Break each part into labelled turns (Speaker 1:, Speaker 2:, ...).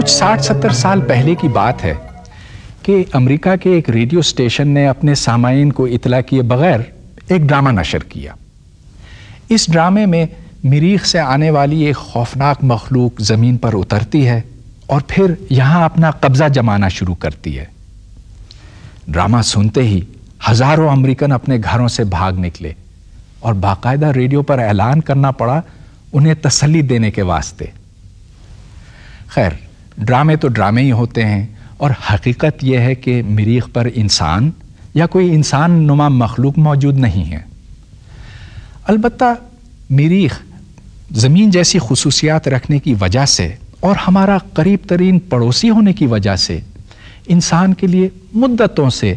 Speaker 1: کچھ 60-70 سال پہلے کی بات ہے کہ امریکہ کے ایک ریڈیو اسٹیشن نے اپنے سامعین کو اطلاع کیے بغیر ایک ڈرامہ نشر کیا۔ اس ڈرامے میں مریخ سے آنے والی ایک خوفناک مخلوق زمین پر اترتی ہے اور پھر یہاں اپنا قبضہ جمانا شروع کرتی ہے۔ ڈرامہ سنتے ہی ہزاروں امریکن اپنے گھروں سے بھاگ نکلے اور باقاعدہ ریڈیو پر اعلان کرنا پڑا انہیں تسلی دینے کے واسطے۔ خیر، ڈرامے تو ڈرامے ہی ہوتے ہیں اور حقیقت یہ ہے کہ مریخ پر انسان یا کوئی انسان نما مخلوق موجود نہیں ہے۔ البتہ مریخ زمین جیسی خصوصیات رکھنے کی وجہ سے اور ہمارا قریب ترین پڑوسی ہونے کی وجہ سے انسان کے لیے مدتوں سے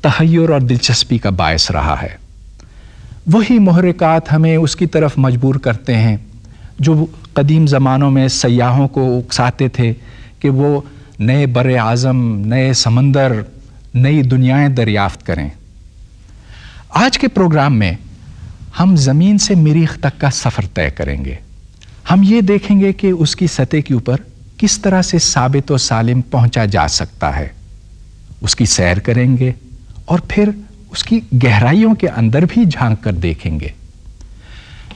Speaker 1: تحیر اور دلچسپی کا باعث رہا ہے۔ وہی محرکات ہمیں اس کی طرف مجبور کرتے ہیں جو قدیم زمانوں میں سیاحوں کو اکساتے تھے کہ وہ نئے بر اعظم، نئے سمندر، نئی دنیایں دریافت کریں۔ آج کے پروگرام میں ہم زمین سے مریخ تک کا سفر طے کریں گے۔ ہم یہ دیکھیں گے کہ اس کی سطح کے اوپر کس طرح سے ثابت و سالم پہنچا جا سکتا ہے۔ اس کی سیر کریں گے اور پھر اس کی گہرائیوں کے اندر بھی جھانک کر دیکھیں گے۔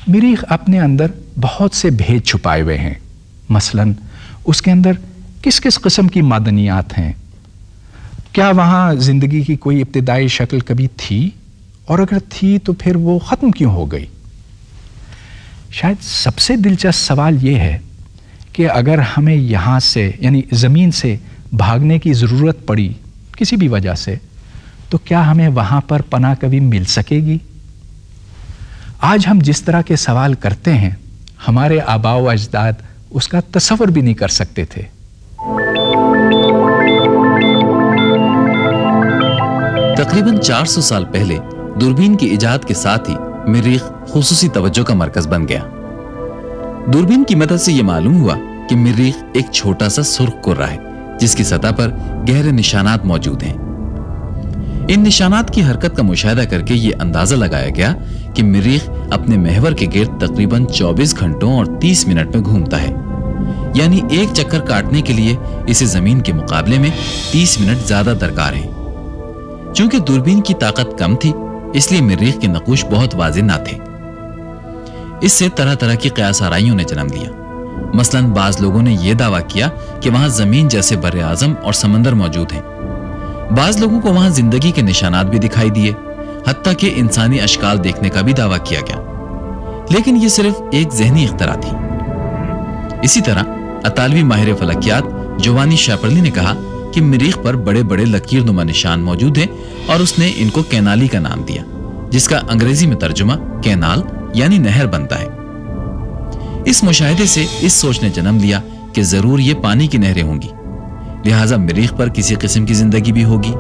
Speaker 1: مریخ اپنے اندر بہت سے بھید چھپائے ہوئے ہیں۔ مثلاً اس کے اندر کس کس قسم کی معدنیات ہیں؟ کیا وہاں زندگی کی کوئی ابتدائی شکل کبھی تھی؟ اور اگر تھی تو پھر وہ ختم کیوں ہو گئی؟ شاید سب سے دلچسپ سوال یہ ہے کہ اگر ہمیں یہاں سے یعنی زمین سے بھاگنے کی ضرورت پڑی کسی بھی وجہ سے تو کیا ہمیں وہاں پر پناہ کبھی مل سکے گی؟ آج ہم جس طرح کے سوال کرتے ہیں ہمارے آباء و اجداد اس کا تصور بھی نہیں کر سکتے تھے۔
Speaker 2: تقریباً 400 سال پہلے دوربین کی ایجاد کے ساتھ ہی مریخ خصوصی توجہ کا مرکز بن گیا۔ دوربین کی مدد سے یہ معلوم ہوا کہ مریخ ایک چھوٹا سا سرخ کرہ ہے جس کی سطح پر گہرے نشانات موجود ہیں۔ ان نشانات کی حرکت کا مشاہدہ کر کے یہ اندازہ لگایا گیا کہ مریخ اپنے محور کے گرد تقریباً 24 گھنٹوں اور 30 منٹ میں گھومتا ہے، یعنی ایک چکر کاٹنے کے لیے اسے زمین کے مقابلے میں 30 منٹ زیادہ درکار ہیں۔ چونکہ دوربین کی طاقت کم تھی اس لیے مریخ کے نقوش بہت واضح نہ تھے۔ اس سے طرح طرح کی قیاس آرائیوں نے جنم لیا۔ مثلاً بعض لوگوں نے یہ دعویٰ کیا کہ وہاں زمین جیسے بر اعظم اور سمندر موجود ہیں۔ بعض لوگوں کو وہاں زندگی کے نشانات بھی دکھائی دیے، حتیٰ کہ انسانی اشکال دیکھنے کا بھی دعویٰ کیا گیا، لیکن یہ صرف ایک ذہنی اختراع تھی۔ اسی طرح اطالوی ماہر فلکیات جوانی شیپرلی نے کہا کہ مریخ پر بڑے بڑے لکیر نما نشان موجود ہیں اور اس نے ان کو کینالی کا نام دیا، جس کا انگریزی میں ترجمہ کینال یعنی نہر بنتا ہے۔ اس مشاہدے سے اس سوچ نے جنم لیا کہ ضرور یہ پانی کی نہریں ہوں گی، لہٰذا مریخ پر کسی قسم کی زندگی بھی ہوگی۔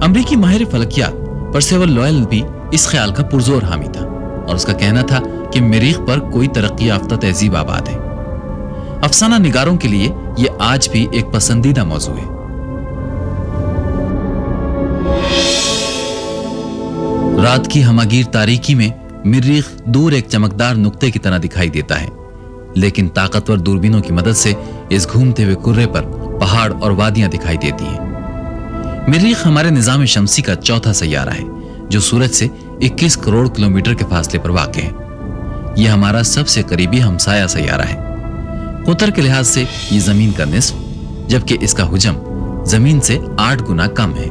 Speaker 2: امریکی ماہر فلکیات پرسیول لوئل بھی اس خیال کا پرزور حامی تھا اور اس کا کہنا تھا کہ مریخ پر کوئی ترقی یافتہ تہذیب آباد ہے۔ افسانہ نگاروں کے لیے یہ آج بھی ایک پسندیدہ موضوع ہے۔ رات کی ہماگیر تاریکی میں مریخ دور ایک چمکدار نقطے کی طرح دکھائی دیتا ہے، لیکن طاقتور دوربینوں کی مدد سے اس گھومتے ہوئے کرے پر پہاڑ اور وادیاں دکھائی دیتی ہیں۔ مریخ ہمارے نظام شمسی کا چوتھا سیارہ ہے جو سورج سے 21 کروڑ کلومیٹر کے فاصلے پر واقع ہے۔ یہ ہمارا سب سے قریبی ہمسایہ سیارہ ہے۔ قطر کے لحاظ سے یہ زمین کا نصف، جبکہ اس کا حجم زمین سے 8 گنا کم ہے۔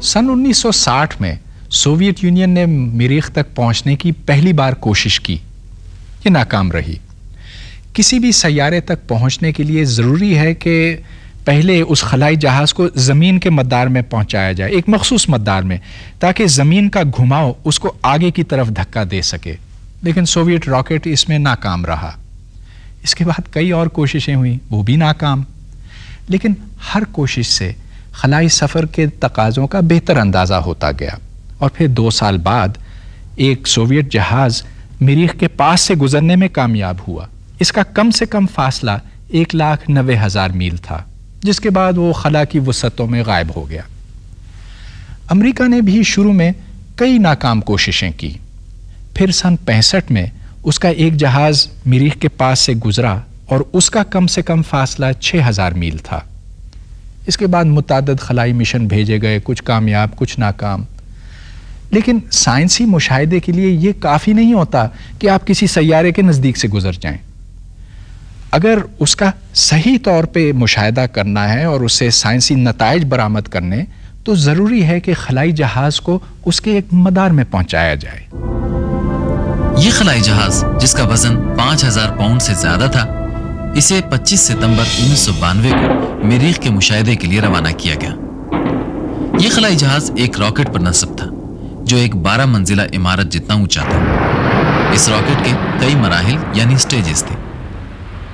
Speaker 1: سن 1960 میں سوویت یونین نے مریخ تک پہنچنے کی پہلی بار کوشش کی، یہ ناکام رہی۔ کسی بھی سیارے تک پہنچنے کے لیے ضروری ہے کہ پہلے اس خلائی جہاز کو زمین کے مدار میں پہنچایا جائے، ایک مخصوص مدار میں، تاکہ زمین کا گھماؤ اس کو آگے کی طرف دھکا دے سکے، لیکن سوویت راکٹ اس میں ناکام رہا۔ اس کے بعد کئی اور کوششیں ہوئیں، وہ بھی ناکام، لیکن ہر کوشش سے خلائی سفر کے تقاضوں کا بہتر اندازہ ہوتا گیا، اور پھر 2 سال بعد ایک سوویت جہاز مریخ کے پاس سے گزرنے میں کامیاب ہوا۔ اس کا کم سے کم فاصلہ 1,90,000 میل تھا، جس کے بعد وہ خلا کی وسعتوں میں غائب ہو گیا۔ امریکہ نے بھی شروع میں کئی ناکام کوششیں کی، پھر سن 65 میں اس کا ایک جہاز مریخ کے پاس سے گزرا اور اس کا کم سے کم فاصلہ 6000 میل تھا۔ اس کے بعد متعدد خلائی مشن بھیجے گئے، کچھ کامیاب کچھ ناکام، لیکن سائنسی مشاہدے کے لیے یہ کافی نہیں ہوتا کہ آپ کسی سیارے کے نزدیک سے گزر جائیں۔ اگر اس کا صحیح طور پہ مشاہدہ کرنا ہے اور اسے سائنسی نتائج برآمد کرنے، تو ضروری ہے کہ خلائی جہاز کو اس کے ایک مدار میں پہنچایا جائے۔
Speaker 2: یہ خلائی جہاز جس کا وزن 5000 پاؤنڈ سے زیادہ تھا، اسے 25 ستمبر 1992 کو مریخ کے مشاہدے کے لیے روانہ کیا گیا۔ یہ خلائی جہاز ایک راکٹ پر نصب تھا جو ایک 12 منزلہ عمارت جتنا اونچا تھا۔ اس راکٹ کے کئی مراحل یعنی سٹیجز تھے۔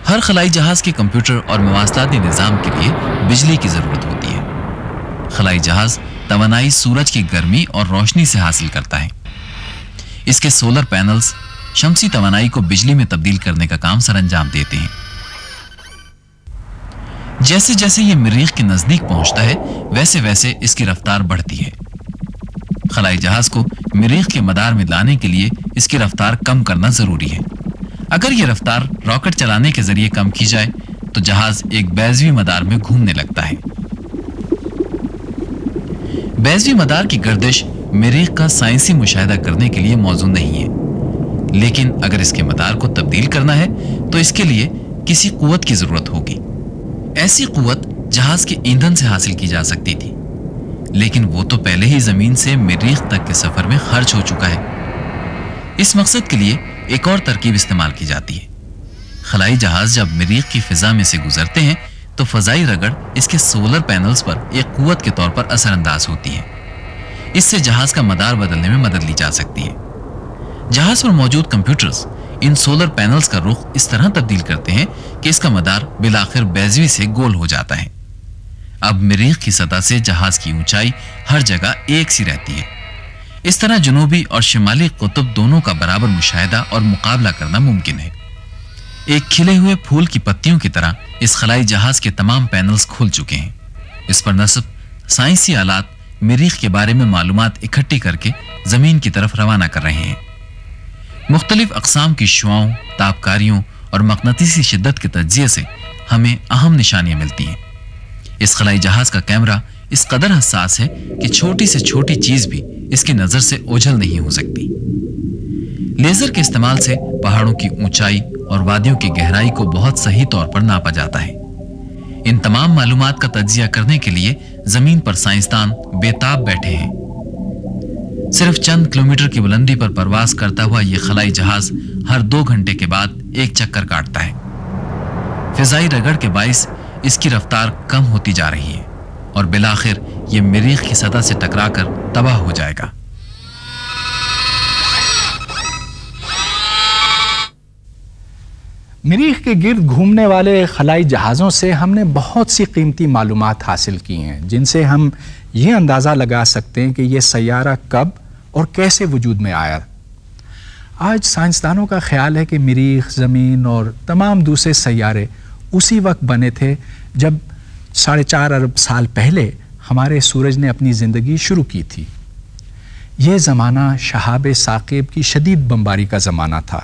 Speaker 2: ہر خلائی جہاز کے کمپیوٹر اور مواصلاتی نظام کے لیے بجلی کی ضرورت ہوتی ہے۔ خلائی جہاز توانائی سورج کی گرمی اور روشنی سے حاصل کرتا ہے۔ اس کے سولر پینلز شمسی توانائی کو بجلی میں تبدیل کرنے کا کام سر انجام دیتے ہیں۔ جیسے جیسے یہ مریخ کے نزدیک پہنچتا ہے ویسے ویسے اس کی رفتار بڑھتی ہے۔ خلائی جہاز کو مریخ کے مدار میں لانے کے لیے اس کی رفتار کم کرنا ضروری ہے۔ اگر یہ رفتار راکٹ چلانے کے ذریعے کم کی جائے تو جہاز ایک بیضوی مدار میں گھومنے لگتا ہے۔ بیضوی مدار کی گردش مریخ کا سائنسی مشاہدہ کرنے کے لیے موزوں نہیں ہے، لیکن اگر اس کے مدار کو تبدیل کرنا ہے تو اس کے لیے کسی قوت کی ضرورت ہوگی۔ ایسی قوت جہاز کے ایندھن سے حاصل کی جا سکتی تھی، لیکن وہ تو پہلے ہی زمین سے مریخ تک کے سفر میں خرچ ہو چکا ہے۔ اس مقصد کے لیے ایک اور ترکیب استعمال کی جاتی ہے۔ خلائی جہاز جب مریخ کی فضا میں سے گزرتے ہیں تو فضائی رگڑ اس کے سولر پینلز پر ایک قوت کے طور پر اثر انداز ہوتی ہے۔ اس سے جہاز کا مدار بدلنے میں مدد لی جا سکتی ہے۔ جہاز پر موجود کمپیوٹرز ان سولر پینلز کا رخ اس طرح تبدیل کرتے ہیں کہ اس کا مدار بالآخر بیضوی سے گول ہو جاتا ہے۔ اب مریخ کی سطح سے جہاز کی اونچائی ہر جگہ ایک سی رہتی ہے۔ اس طرح جنوبی اور شمالی قطب دونوں کا برابر مشاہدہ اور مقابلہ کرنا ممکن ہے۔ ایک کھلے ہوئے پھول کی پتیوں کی طرح اس خلائی جہاز کے تمام پینلز کھل چکے ہیں۔ اس پر نصب سائنسی آلات مریخ کے بارے میں معلومات اکٹھی کر کے زمین کی طرف روانہ کر رہے ہیں۔ مختلف اقسام کی شعاؤں، تابکاریوں اور مقناطیسی شدت کے تجزیے سے ہمیں اہم نشانیاں ملتی ہیں۔ اس خلائی جہاز کا کیمرہ اس قدر حساس ہے کہ چھوٹی سے چھوٹی چیز بھی اس کی نظر سے اوجھل نہیں ہو سکتی۔ لیزر کے استعمال سے پہاڑوں کی اونچائی اور وادیوں کی گہرائی کو بہت صحیح طور پر ناپا جاتا ہے۔ ان تمام معلومات کا تجزیہ کرنے کے لیے زمین پر سائنسدان بے تاب بیٹھے ہیں۔ صرف چند کلومیٹر کی بلندی پر پرواز کرتا ہوا یہ خلائی جہاز ہر 2 گھنٹے کے بعد ایک چکر کاٹتا ہے۔ فضائی رگڑ کے باعث اس کی رفتار کم ہوتی جا رہی ہے اور بالآخر یہ مریخ کی سطح سے ٹکرا کر تباہ ہو جائے گا۔
Speaker 1: مریخ کے گرد گھومنے والے خلائی جہازوں سے ہم نے بہت سی قیمتی معلومات حاصل کی ہیں، جن سے ہم یہ اندازہ لگا سکتے ہیں کہ یہ سیارہ کب اور کیسے وجود میں آیا۔ آج سائنسدانوں کا خیال ہے کہ مریخ، زمین اور تمام دوسرے سیارے اسی وقت بنے تھے جب 4.5 ارب سال پہلے ہمارے سورج نے اپنی زندگی شروع کی تھی۔ یہ زمانہ شہاب ثاقب کی شدید بمباری کا زمانہ تھا۔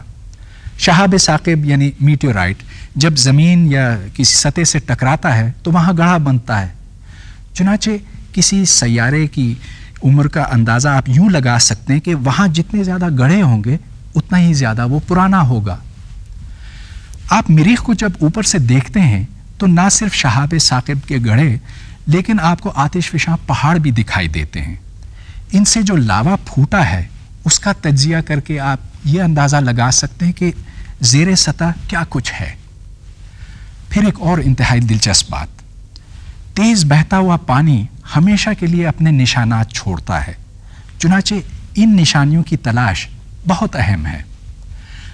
Speaker 1: شہاب ثاقب یعنی میٹیورائٹ جب زمین یا کسی سطح سے ٹکراتا ہے تو وہاں گڑھا بنتا ہے۔ چنانچہ کسی سیارے کی عمر کا اندازہ آپ یوں لگا سکتے ہیں کہ وہاں جتنے زیادہ گڑھے ہوں گے اتنا ہی زیادہ وہ پرانا ہوگا۔ آپ مریخ کو جب اوپر سے دیکھتے ہیں تو نہ صرف شہاب ثاقب کے گڑھے لیکن آپ کو آتش فشاں پہاڑ بھی دکھائی دیتے ہیں۔ ان سے جو لاوا پھوٹا ہے اس کا تجزیہ کر کے آپ یہ اندازہ لگا سکتے ہیں کہ زیر سطح کیا کچھ ہے۔ پھر ایک اور انتہائی دلچسپ بات، تیز بہتا ہوا پانی ہمیشہ کے لیے اپنے نشانات چھوڑتا ہے، چنانچہ ان نشانیوں کی تلاش بہت اہم ہے۔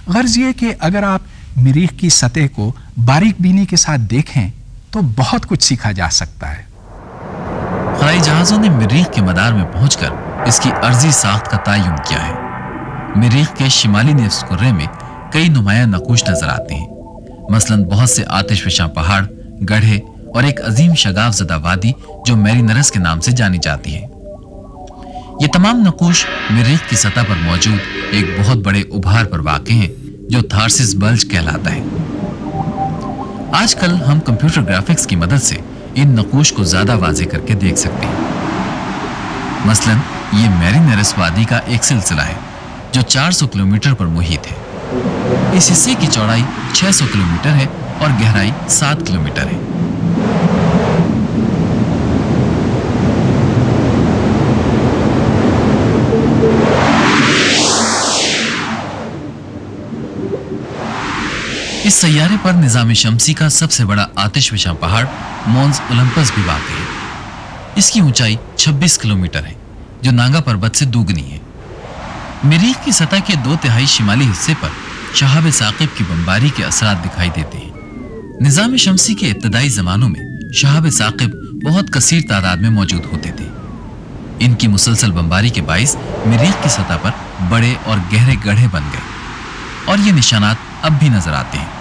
Speaker 1: غرض یہ کہ اگر آپ مریخ کی سطح کو باریک بینی کے ساتھ دیکھیں تو بہت کچھ سیکھا جا سکتا ہے۔
Speaker 2: خلائی جہازوں نے مریخ کے مدار میں پہنچ کر اس کی عرضی ساخت کا تعین کیا ہے۔ مریخ کے شمالی نصف کرے میں کئی نمایاں نقوش نظر آتے ہیں، مثلاً بہت سے آتش فشاں پہاڑ، گڑھے اور ایک عظیم شگاف زدہ وادی جو میرینرس کے نام سے جانی جاتی ہے۔ یہ تمام نقوش مریخ کی سطح پر موجود ایک بہت بڑے ابھار پر واقع ہیں جو تھارسس بلج کہلاتا ہے۔ آج کل ہم کمپیوٹر گرافکس کی مدد سے ان نقوش کو زیادہ واضح کر کے دیکھ سکتے ہیں۔ مثلاً یہ میرینیرس وادی کا ایک سلسلہ ہے جو 400 کلومیٹر پر محیط ہے۔ اس حصے کی چوڑائی 600 کلومیٹر ہے اور گہرائی 7 کلومیٹر ہے۔ اس سیارے پر نظام شمسی کا سب سے بڑا آتش فشاں پہاڑ مونز اولمپس بھی واقع ہے۔ اس کی اونچائی 26 کلومیٹر ہے جو ناگا پربت سے دوگنی ہے۔ مریخ کی سطح کے 2/3 شمالی حصے پر شہاب ثاقب کی بمباری کے اثرات دکھائی دیتے ہیں۔ نظام شمسی کے ابتدائی زمانوں میں شہاب ثاقب بہت کثیر تعداد میں موجود ہوتے تھے۔ ان کی مسلسل بمباری کے باعث مریخ کی سطح پر بڑے اور گہرے گڑھے بن گئے اور یہ نشانات اب بھی نظر آتے ہیں،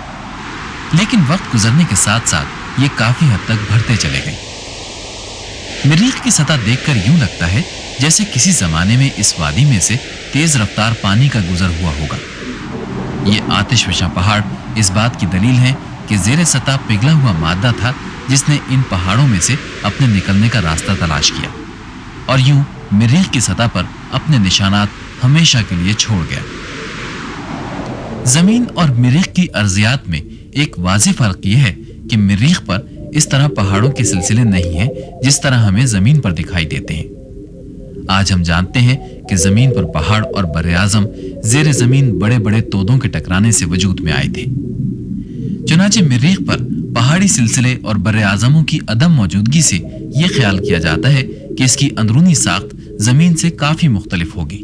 Speaker 2: لیکن وقت گزرنے کے ساتھ ساتھ یہ کافی حد تک بڑھتے چلے گئے۔ مریخ کی سطح دیکھ کر یوں لگتا ہے جیسے کسی زمانے میں اس وادی میں سے تیز رفتار پانی کا گزر ہوا ہوگا۔ یہ آتش فشاں پہاڑ اس بات کی دلیل ہے کہ زیر سطح پگھلا ہوا مادہ تھا جس نے ان پہاڑوں میں سے اپنے نکلنے کا راستہ تلاش کیا اور یوں مریخ کی سطح پر اپنے نشانات ہمیشہ کے لیے چھوڑ گیا۔ زمین اور مریخ کی ارضیات میں ایک واضح فرق یہ ہے کہ مریخ پر اس طرح پہاڑوں کے سلسلے نہیں ہیں جس طرح ہمیں زمین پر دکھائی دیتے ہیں۔ آج ہم جانتے ہیں کہ زمین پر پہاڑ اور براعظم زیر زمین بڑے بڑے تودوں کے ٹکرانے سے وجود میں آئے تھے۔ چنانچہ مریخ پر پہاڑی سلسلے اور براعظموں کی عدم موجودگی سے یہ خیال کیا جاتا ہے کہ اس کی اندرونی ساخت زمین سے کافی مختلف ہوگی۔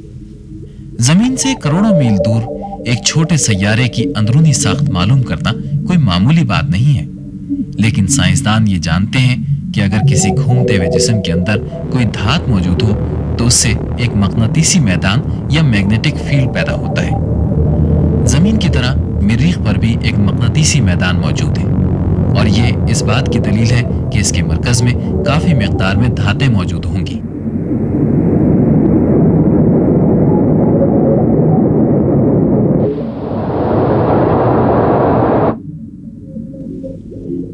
Speaker 2: زمین سے کروڑوں میل دور ایک چھوٹے سیارے کی اندرونی ساخت معلوم کرنا کوئی معمولی بات نہیں ہے، لیکن سائنسدان یہ جانتے ہیں کہ اگر کسی گھومتے ہوئے جسم کے اندر کوئی دھات موجود ہو تو اس سے ایک مقناطیسی میدان یا میگنیٹک فیلڈ پیدا ہوتا ہے۔ زمین کی طرح مریخ پر بھی ایک مقناطیسی میدان موجود ہے اور یہ اس بات کی دلیل ہے کہ اس کے مرکز میں کافی مقدار میں دھاتیں موجود ہوں گی۔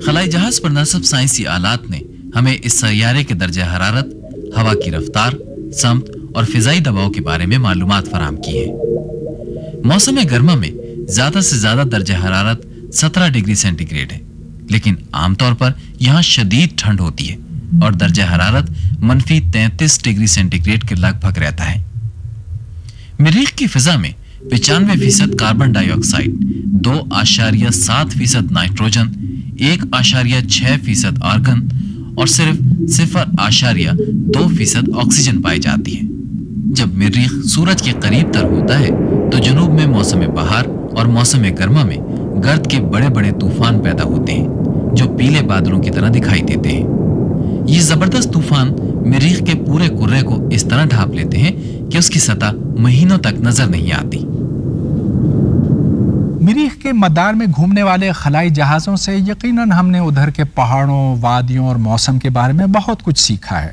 Speaker 2: خلائی جہاز پر نصب سائنسی آلات نے ہمیں اس سیارے کے درجہ حرارت، ہوا کی رفتار، سمت اور فضائی دباؤ کے بارے میں معلومات فراہم کی ہیں۔ موسم گرما میں زیادہ سے زیادہ درجہ حرارت 17 ڈگری سینٹی گریڈ ہے، لیکن عام طور پر یہاں شدید ٹھنڈ ہوتی ہے اور درجہ حرارت -33 ڈگری سینٹی گریڈ کے لگ بھگ رہتا ہے۔ مریخ کی فضا میں 95% کاربن ڈائی آکسائڈ، 2.7% نائٹروجن، 1.6% آرگن اور صرف 0.2% آکسیجن پائی جاتی ہے۔ جب مریخ سورج کے قریب تر ہوتا ہے تو جنوب میں موسم بہار اور موسم گرما میں گرد کے بڑے بڑے طوفان پیدا ہوتے ہیں جو پیلے بادلوں کی طرح دکھائی دیتے ہیں۔ یہ زبردست طوفان مریخ کے پورے کرے کو اس طرح ڈھانپ لیتے ہیں کہ اس کی سطح مہینوں تک نظر نہیں آتی۔
Speaker 1: مریخ کے مدار میں گھومنے والے خلائی جہازوں سے یقیناً ہم نے ادھر کے پہاڑوں، وادیوں اور موسم کے بارے میں بہت کچھ سیکھا ہے،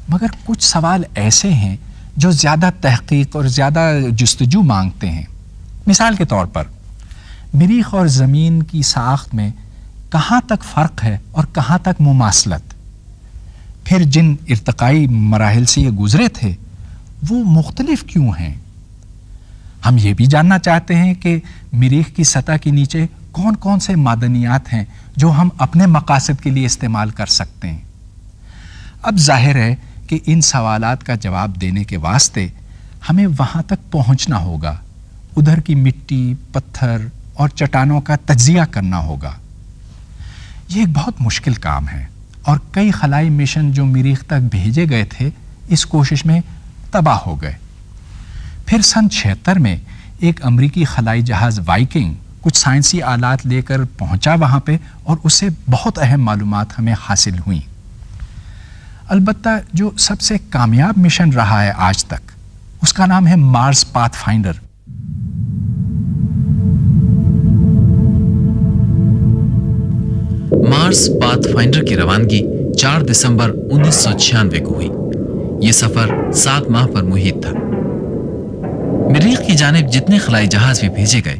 Speaker 1: مگر کچھ سوال ایسے ہیں جو زیادہ تحقیق اور زیادہ جستجو مانگتے ہیں۔ مثال کے طور پر مریخ اور زمین کی ساخت میں کہاں تک فرق ہے اور کہاں تک مماثلت؟ پھر جن ارتقائی مراحل سے یہ گزرے تھے وہ مختلف کیوں ہیں؟ ہم یہ بھی جاننا چاہتے ہیں کہ مریخ کی سطح کے نیچے کون کون سے معدنیات ہیں جو ہم اپنے مقاصد کے لیے استعمال کر سکتے ہیں۔ اب ظاہر ہے کہ ان سوالات کا جواب دینے کے واسطے ہمیں وہاں تک پہنچنا ہوگا، ادھر کی مٹی، پتھر اور چٹانوں کا تجزیہ کرنا ہوگا۔ یہ ایک بہت مشکل کام ہے اور کئی خلائی مشن جو مریخ تک بھیجے گئے تھے اس کوشش میں تباہ ہو گئے۔ پھر سن 76 میں ایک امریکی خلائی جہاز وائکنگ کچھ سائنسی آلات لے کر پہنچا وہاں پہ اور اس سے بہت اہم معلومات ہمیں حاصل ہوئیں۔ البتہ جو سب سے کامیاب مشن رہا ہے آج تک اس کا نام ہے مارس پاتھ فائنڈر۔
Speaker 2: مارس پاتھ فائنڈر کی روانگی 4 دسمبر 1996 کو ہوئی۔ یہ سفر 7 ماہ پر محیط تھا۔ مریخ کی جانب جتنے خلائی جہاز بھی بھیجے گئے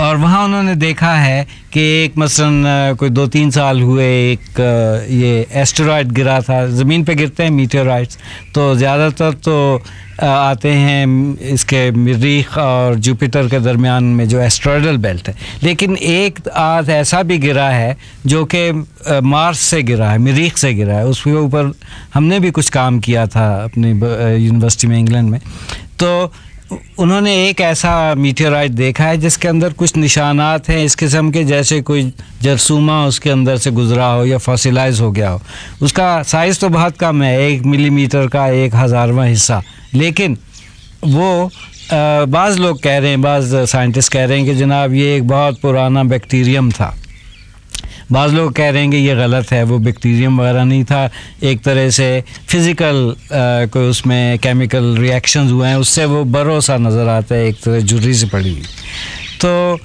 Speaker 3: اور وہاں انہوں نے دیکھا ہے کہ ایک مثلاً کوئی 2-3 سال ہوئے ایک یہ ایسٹرائڈ گرا تھا. زمین پہ گرتے ہیں میٹیورائٹس تو زیادہ تر تو آتے ہیں اس کے مریخ اور جوپیٹر کے درمیان میں جو ایسٹرائڈل بیلٹ ہے, لیکن ایک آدھ ایسا بھی گرا ہے جو کہ مارس سے گرا ہے, مریخ سے گرا ہے. اس کے اوپر ہم نے بھی کچھ کام کیا تھا اپنی یونیورسٹی میں انگلینڈ میں. تو انہوں نے ایک ایسا میٹیورائٹ دیکھا ہے جس کے اندر کچھ نشانات ہیں اس قسم کے, جیسے کوئی جرثومہ اس کے اندر سے گزرا ہو یا فاسلائز ہو گیا ہو. اس کا سائز تو بہت کم ہے, 1 ملی میٹر کا 1,000واں حصہ, لیکن وہ بعض لوگ کہہ رہے ہیں, بعض سائنٹسٹ کہہ رہے ہیں کہ جناب یہ ایک بہت پرانا بیکٹیریم تھا. بعض لوگ کہہ رہے ہیں کہ یہ غلط ہے, وہ بیکٹیریم وغیرہ نہیں تھا, ایک طرح سے فزیکل کوئی اس میں کیمیکل ریئیکشنز ہوئے ہیں, اس سے وہ برو سا نظر آتا ہے, ایک طرح جھرری سے پڑی ہوئی. تو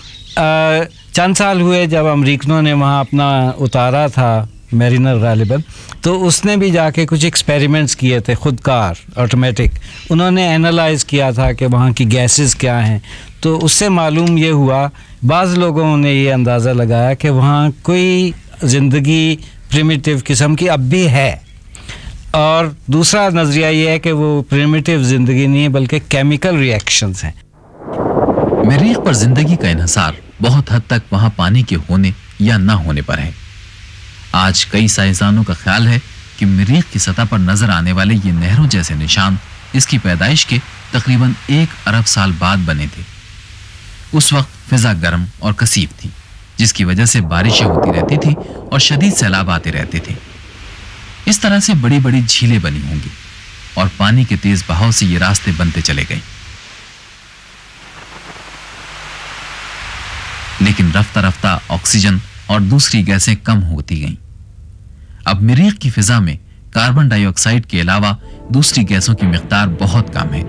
Speaker 3: چند سال ہوئے جب امریکنوں نے وہاں اپنا اتارا تھا میرینر غالباً, تو اس نے بھی جا کے کچھ ایکسپیریمنٹس کیے تھے خود کار آٹومیٹک. انہوں نے اینالائز کیا تھا کہ وہاں کی گیسز کیا ہیں, تو اس سے معلوم یہ ہوا, بعض لوگوں نے یہ اندازہ لگایا کہ وہاں کوئی زندگی پریمیٹیو قسم کی اب بھی ہے. اور دوسرا نظریہ یہ ہے کہ وہ پریمیٹیو زندگی نہیں ہے بلکہ کیمیکل ریئیکشنز ہیں.
Speaker 2: مریخ پر زندگی کا انحصار بہت حد تک وہاں پانی کے ہونے یا نہ ہونے پر ہے. آج کئی سائنسدانوں کا خیال ہے کہ مریخ کی سطح پر نظر آنے والے یہ نہروں جیسے نشان اس کی پیدائش کے تقریباً 1 ارب سال بعد بنے تھے. اس وقت فضا گرم اور کثیف تھی, جس کی وجہ سے بارشیں ہوتی رہتی تھی اور شدید سیلاب آتے رہتے تھے. اس طرح سے بڑی بڑی جھیلیں بنی ہوں گی اور پانی کے تیز بہاؤ سے یہ راستے بنتے چلے گئے. لیکن رفتہ رفتہ آکسیجن اور دوسری گیسیں کم ہوتی گئیں. اب مریخ کی فضا میں کاربن ڈائی آکسائیڈ کے علاوہ دوسری گیسوں کی مقدار بہت کم ہے.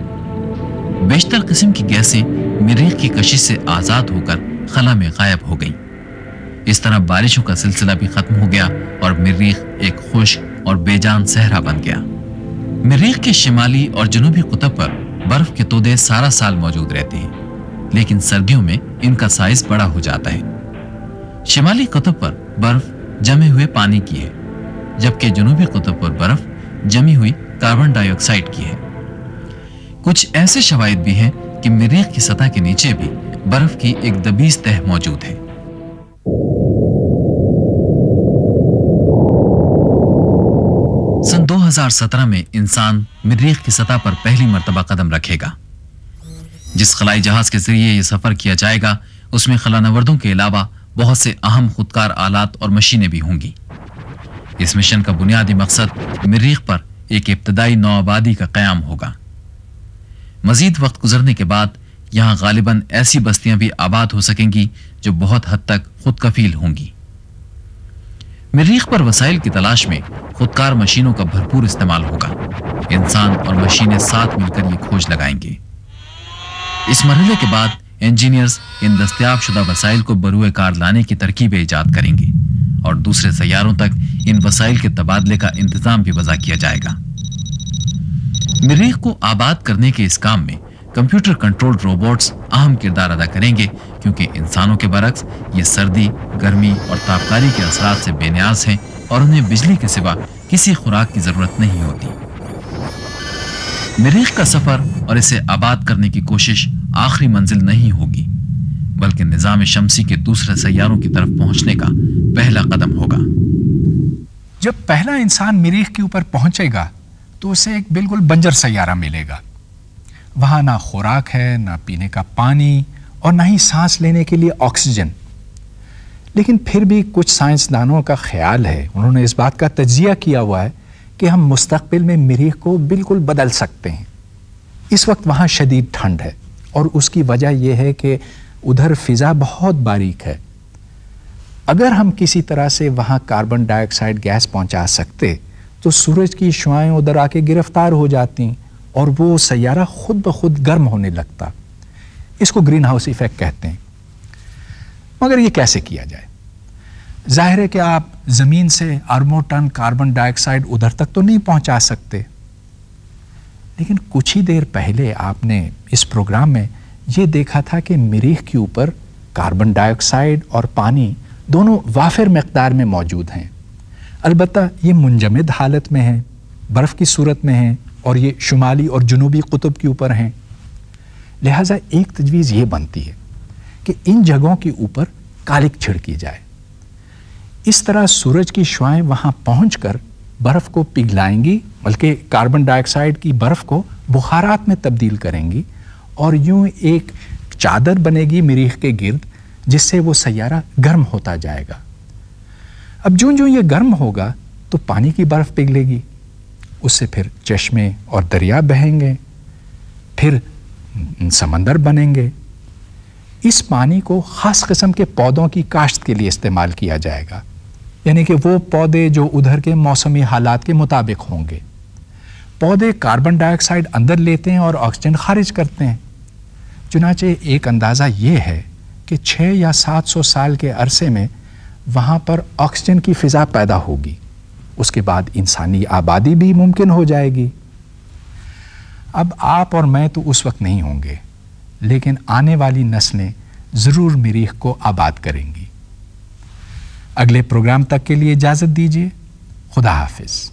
Speaker 2: بیشتر قسم کی گیسیں مریخ کی کشش سے آزاد ہو کر خلا میں غائب ہو گئیں. اس طرح بارشوں کا سلسلہ بھی ختم ہو گیا اور مریخ ایک خشک اور بے جان صحرا بن گیا. مریخ کے شمالی اور جنوبی قطب پر برف کے تودے سارا سال موجود رہتے ہیں, لیکن سردیوں میں ان کا سائز بڑا ہو جاتا ہے. شمالی قطب پر برف جمے ہوئے پانی کی ہے, جبکہ جنوبی قطب پر برف جمی ہوئی کاربن ڈائی آکسائیڈ کی ہے. کچھ ایسے شواہد بھی ہیں کہ مریخ کی سطح کے نیچے بھی برف کی ایک دبیز تہ موجود ہے. سن 2017 میں انسان مریخ کی سطح پر پہلی مرتبہ قدم رکھے گا. جس خلائی جہاز کے ذریعے یہ سفر کیا جائے گا اس میں خلانوردوں کے علاوہ بہت سے اہم خودکار آلات اور مشینیں بھی ہوں گی. اس مشن کا بنیادی مقصد مریخ پر ایک ابتدائی نوآبادی کا قیام ہوگا. مزید وقت گزرنے کے بعد یہاں غالباً ایسی بستیاں بھی آباد ہو سکیں گی جو بہت حد تک خود کفیل ہوں گی. مریخ پر وسائل کی تلاش میں خودکار مشینوں کا بھرپور استعمال ہوگا. انسان اور مشینیں ساتھ مل کر یہ کھوج لگائیں گے. اس مرحلے کے بعد انجینئرز ان دستیاب شدہ وسائل کو بروئے کار لانے کی ترکیبیں ایجاد کریں گے اور دوسرے سیاروں تک ان وسائل کے تبادلے کا انتظام بھی وضع کیا جائے گا. مریخ کو آباد کرنے کے اس کام میں کمپیوٹر کنٹرول روبوٹس اہم کردار ادا کریں گے, کیونکہ انسانوں کے برعکس یہ سردی, گرمی اور تابکاری کے اثرات سے بے نیاز ہیں اور انہیں بجلی کے سوا کسی خوراک کی ضرورت نہیں ہوتی. مریخ کا سفر اور اسے آباد کرنے کی کوشش آخری منزل نہیں ہوگی, بلکہ نظام شمسی کے دوسرے سیاروں کی طرف پہنچنے کا پہلا قدم ہوگا.
Speaker 1: جب پہلا انسان مریخ کے اوپر پہنچے گا تو اسے ایک بالکل بنجر سیارہ ملے گا. وہاں نہ خوراک ہے, نہ پینے کا پانی اور نہ ہی سانس لینے کے لیے آکسیجن. لیکن پھر بھی کچھ سائنسدانوں کا خیال ہے, انہوں نے اس بات کا تجزیہ کیا ہوا ہے کہ ہم مستقبل میں مریخ کو بالکل بدل سکتے ہیں. اس وقت وہاں شدید ٹھنڈ ہے اور اس کی وجہ یہ ہے کہ ادھر فضا بہت باریک ہے. اگر ہم کسی طرح سے وہاں کاربن ڈائی آکسائڈ گیس پہنچا سکتے تو سورج کی شعاعیں ادھر آ کے گرفتار ہو جاتی اور وہ سیارہ خود بخود گرم ہونے لگتا. اس کو گرین ہاؤس ایفیکٹ کہتے ہیں. مگر یہ کیسے کیا جائے؟ ظاہر ہے کہ آپ زمین سے اربوں ٹن کاربن ڈائی آکسائڈ ادھر تک تو نہیں پہنچا سکتے, لیکن کچھ ہی دیر پہلے آپ نے اس پروگرام میں یہ دیکھا تھا کہ مریخ کے اوپر کاربن ڈائی آکسائڈ اور پانی دونوں وافر مقدار میں موجود ہیں، البتہ یہ منجمد حالت میں ہیں، برف کی صورت میں ہیں، اور یہ شمالی اور جنوبی قطب کے اوپر ہیں۔ لہٰذا ایک تجویز یہ بنتی ہے کہ ان جگہوں کے اوپر کالک چھڑکی جائے، اس طرح سورج کی شعاعیں وہاں پہنچ کر برف کو پگھلائیں گی، بلکہ کاربن ڈائی آکسائڈ کی برف کو بخارات میں تبدیل کریں گی، اور یوں ایک چادر بنے گی مریخ کے گرد، جس سے وہ سیارہ گرم ہوتا جائے گا۔ اب جوں جوں یہ گرم ہوگا تو پانی کی برف پگھلے گی، اس سے پھر چشمے اور دریا بہیں گے، پھر سمندر بنیں گے۔ اس پانی کو خاص قسم کے پودوں کی کاشت کے لیے استعمال کیا جائے گا، یعنی کہ وہ پودے جو ادھر کے موسمی حالات کے مطابق ہوں گے۔ پودے کاربن ڈائی آکسائڈ اندر لیتے ہیں اور آکسیجن خارج کرتے ہیں۔ چنانچہ ایک اندازہ یہ ہے کہ 600 یا 700 سال کے عرصے میں وہاں پر آکسیجن کی فضا پیدا ہوگی، اس کے بعد انسانی آبادی بھی ممکن ہو جائے گی۔ اب آپ اور میں تو اس وقت نہیں ہوں گے، لیکن آنے والی نسلیں ضرور مریخ کو آباد کریں گی۔ اگلے پروگرام تک کے لیے اجازت دیجیے، خدا حافظ۔